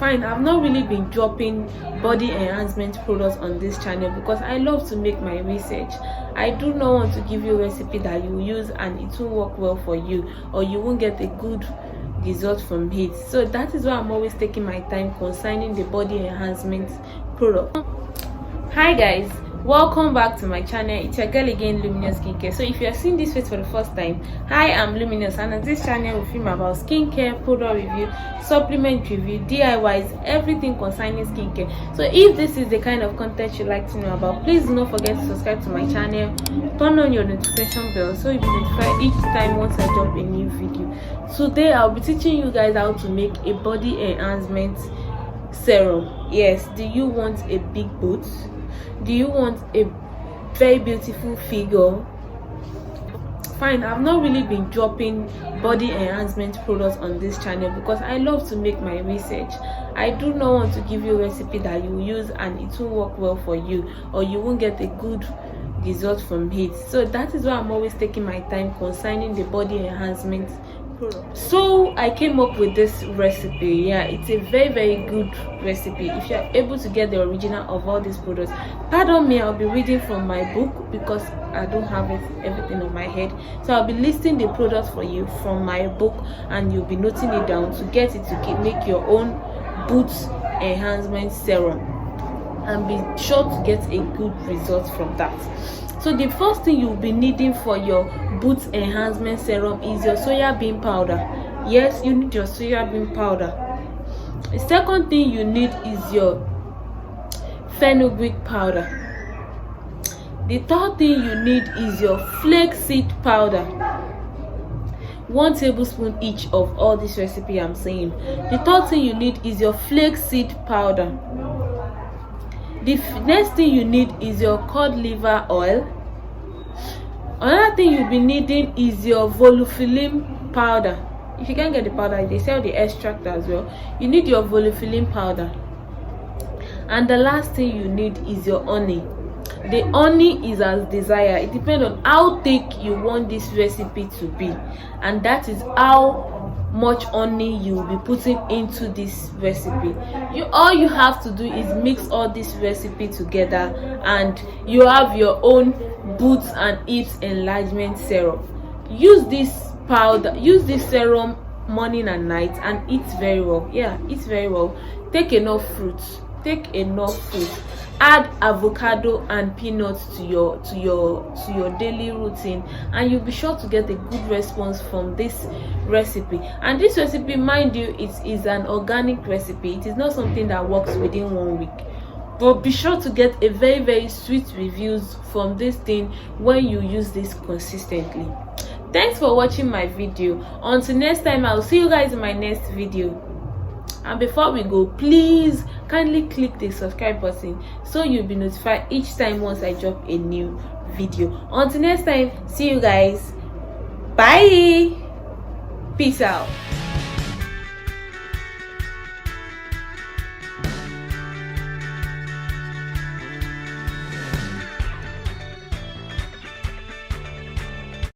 Fine, I've not really been dropping body enhancement products on this channel because I love to make my research. I do not want to give you a recipe that you use and it won't work well for you, or you won't get a good result from it. So that is why I'm always taking my time concerning the body enhancement product. Hi guys, welcome back to my channel. It's your girl again, Luminous Skincare. So if you are seeing this face for the first time, hi, I'm Luminous, and on this channel we film about skincare, product review, supplement review, DIYs, everything concerning skincare. So if this is the kind of content you like to know about, please do not forget to subscribe to my channel, turn on your notification bell so you'll be notified each time once I drop a new video. Today I'll be teaching you guys how to make a body enhancement serum. Yes, do you want a big boot? Do you want a very beautiful figure? Fine, I've not really been dropping body enhancement products on this channel because I love to make my research. I do not want to give you a recipe that you use and it won't work well for you, or you won't get a good result from it. So that is why I'm always taking my time concerning the body enhancement product. So I came up with this recipe. Yeah, it's a very good recipe if you are able to get the original of all these products. Pardon me, I'll be reading from my book because I don't have everything on my head. So I'll be listing the products for you from my book and you'll be noting it down to get it to make your own boots enhancement serum, and be sure to get a good result from that. So the first thing you'll be needing for your boots enhancement serum is your soya bean powder. Yes, you need your soya bean powder. The second thing you need is your fenugreek powder. The third thing you need is your flaxseed powder. 1 tablespoon each of all this recipe I'm saying. The third thing you need is your flaxseed powder. The next thing you need is your cod liver oil. Another thing you'll be needing is your volufilim powder. If you can't get the powder, they sell the extract as well. You need your volufilim powder. And the last thing you need is your honey. The honey is as desired. It depends on how thick you want this recipe to be, and that is how much honey you will be putting into this recipe. All you have to do is mix all this recipe together and you have your own boots and hips enlargement serum. Use this powder, use this serum morning and night, and eat very well. Yeah, eat very well. Take enough fruits. Add avocado and peanuts to your daily routine, and you'll be sure to get a good response from this recipe. And this recipe, mind you, it is an organic recipe. It is not something that works within 1 week, but be sure to get a very sweet reviews from this thing when you use this consistently. Thanks for watching my video. Until next time, I'll see you guys in my next video. And before we go, please kindly click the subscribe button so you'll be notified each time once I drop a new video. Until next time, see you guys. Bye. Peace out.